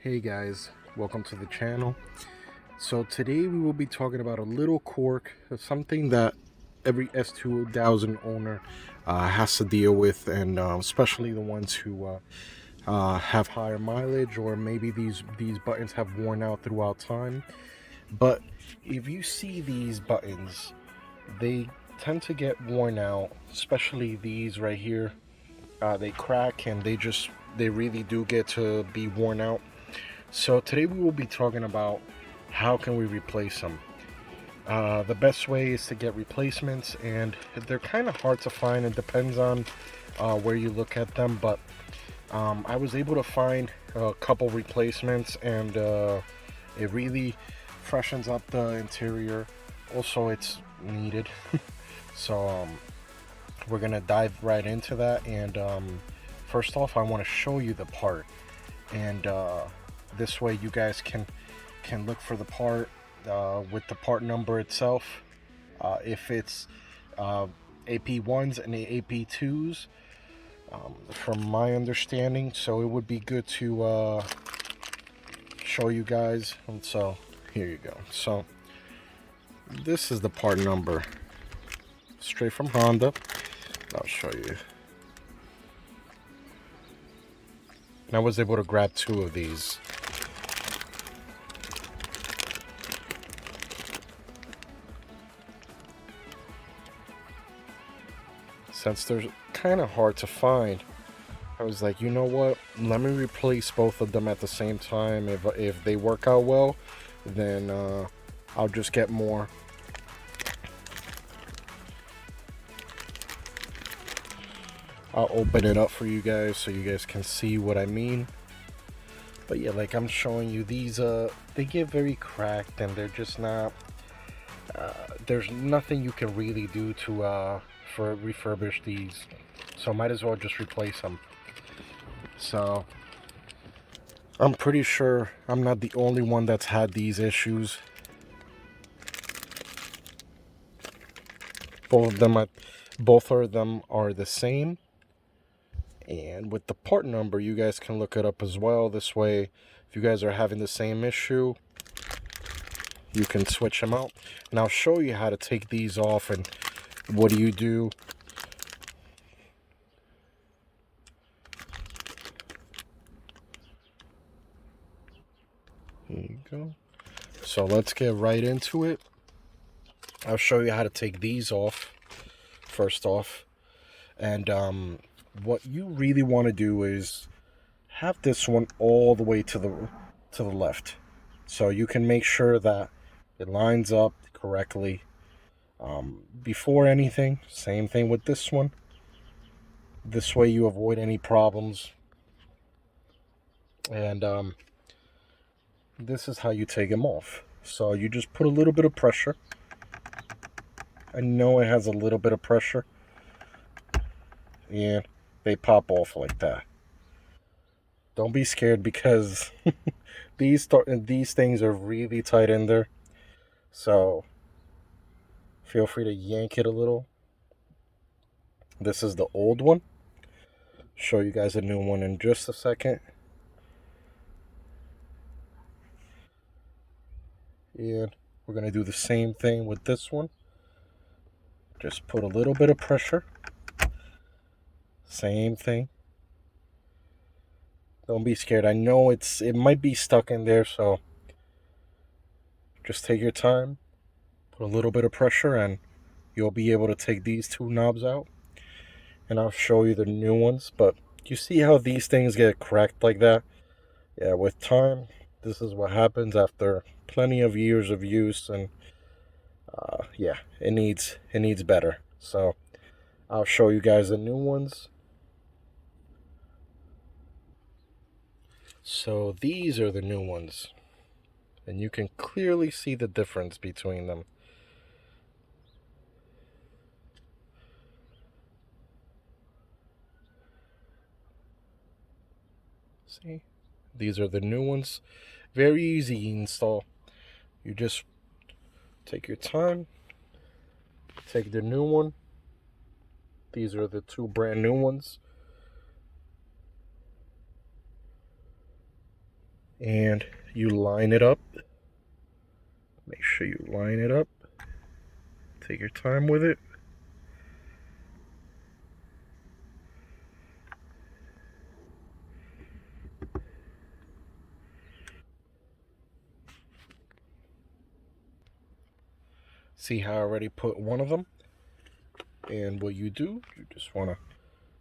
Hey guys, welcome to the channel. So today we will be talking about a little quirk, something that every S2000 owner has to deal with, and especially the ones who have higher mileage, or maybe these buttons have worn out throughout time. But if you see these buttons, they tend to get worn out, especially these right here. They crack and they really do get to be worn out. So today we will be talking about how can we replace them. The best way is to get replacements, and they're kind of hard to find. It depends on where you look at them, but I was able to find a couple replacements, and it really freshens up the interior. Also, it's needed. So we're gonna dive right into that, and first off, I want to show you the part, and this way you guys can look for the part with the part number itself. If it's AP1s and AP2s, from my understanding, so it would be good to show you guys. And so here you go. So this is the part number, straight from Honda. I'll show you. And I was able to grab two of these. Since they're kind of hard to find, I was like, you know what? Let me replace both of them at the same time. If they work out well, then I'll just get more. I'll open it up for you guys so you guys can see what I mean. But yeah, like I'm showing you, these they get very cracked, and they're just not. There's nothing you can really do to for refurbish these, so might as well just replace them. So I'm pretty sure I'm not the only one that's had these issues. Both of them are the same, and with the part number you guys can look it up as well. This way, if you guys are having the same issue, you can switch them out. And I'll show you how to take these off. And what do you do? Here you go. So let's get right into it. I'll show you how to take these off first off. And what you really want to do is have this one all the way to the left, so you can make sure that it lines up correctly. Before anything, same thing with this one. This way you avoid any problems. And this is how you take them off. So you just put a little bit of pressure. I know it has a little bit of pressure, and they pop off like that. Don't be scared, because these things are really tight in there. So feel free to yank it a little. This is the old one. Show you guys a new one in just a second. And we're going to do the same thing with this one. Just put a little bit of pressure. Same thing. Don't be scared. I know it might be stuck in there, so just take your time. Put a little bit of pressure, and you'll be able to take these two knobs out. And I'll show you the new ones. But you see how these things get cracked like that? Yeah, with time, this is what happens after plenty of years of use. And yeah, it needs better. So I'll show you guys the new ones. So these are the new ones, and you can clearly see the difference between them. See, these are the new ones. Very easy to install. You just take your time, take the new one. These are the two brand new ones. and you line it up. Make sure you line it up. Take your time with it. See how I already put one of them? And what you do, you just want to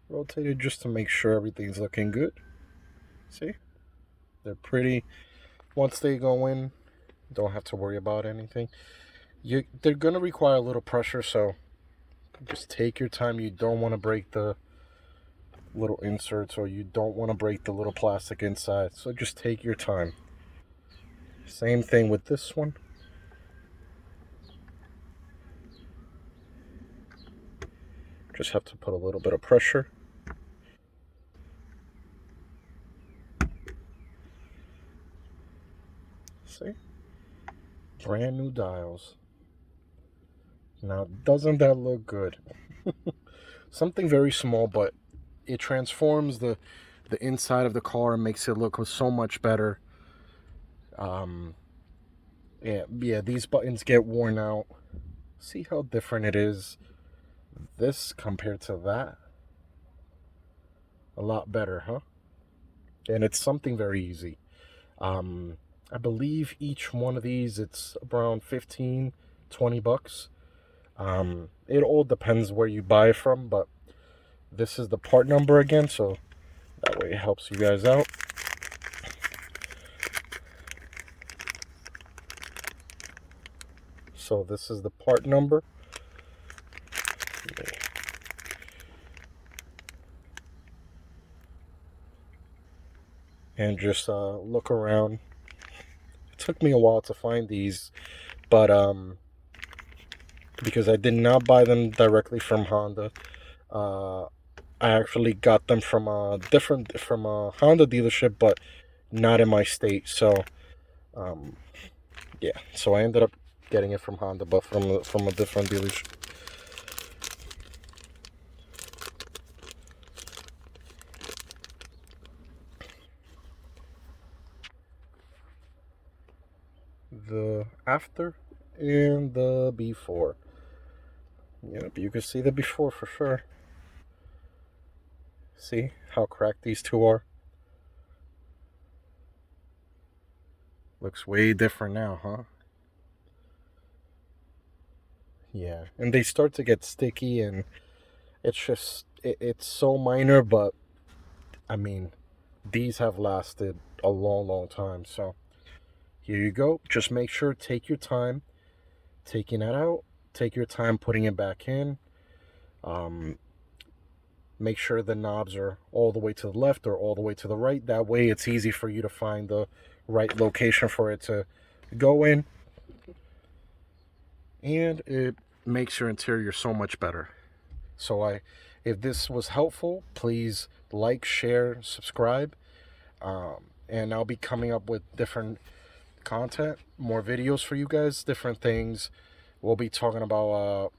rotate it just to make sure everything's looking good. See? They're pretty. Once they go in, don't have to worry about anything. They're going to require a little pressure, so just take your time. You don't want to break the little inserts, or you don't want to break the little plastic inside. So just take your time. Same thing with this one. Just have to put a little bit of pressure. See? Brand new dials. Now, doesn't that look good? Something very small, but it transforms the inside of the car and makes it look so much better. Yeah, these buttons get worn out. See how different it is, this compared to that? A lot better, huh? And it's something very easy. I believe each one of these, it's around 15, 20 bucks. It all depends where you buy it from, but this is the part number again, so that way it helps you guys out. So this is the part number. And just look around. It took me a while to find these, but because I did not buy them directly from Honda, I actually got them from a Honda dealership, but not in my state. So yeah, so I ended up getting it from Honda, but from a different dealership. The after and the before. Yep, you can see the before for sure. See how cracked these two are? Looks way different now, huh? Yeah, and they start to get sticky, and it's so minor, but I mean, these have lasted a long, long time. So here you go. Just make sure, take your time taking it out. Take your time putting it back in. Um, Make sure the knobs are all the way to the left or all the way to the right. That way it's easy for you to find the right location for it to go in. And it makes your interior so much better. So if this was helpful, please like, share, subscribe. And I'll be coming up with different content, more videos for you guys, different things. We'll be talking about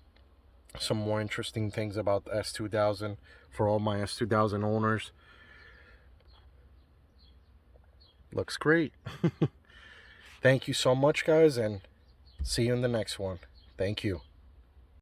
some more interesting things about the S2000 for all my S2000 owners. Looks great. Thank you so much, guys, and see you in the next one. Thank you.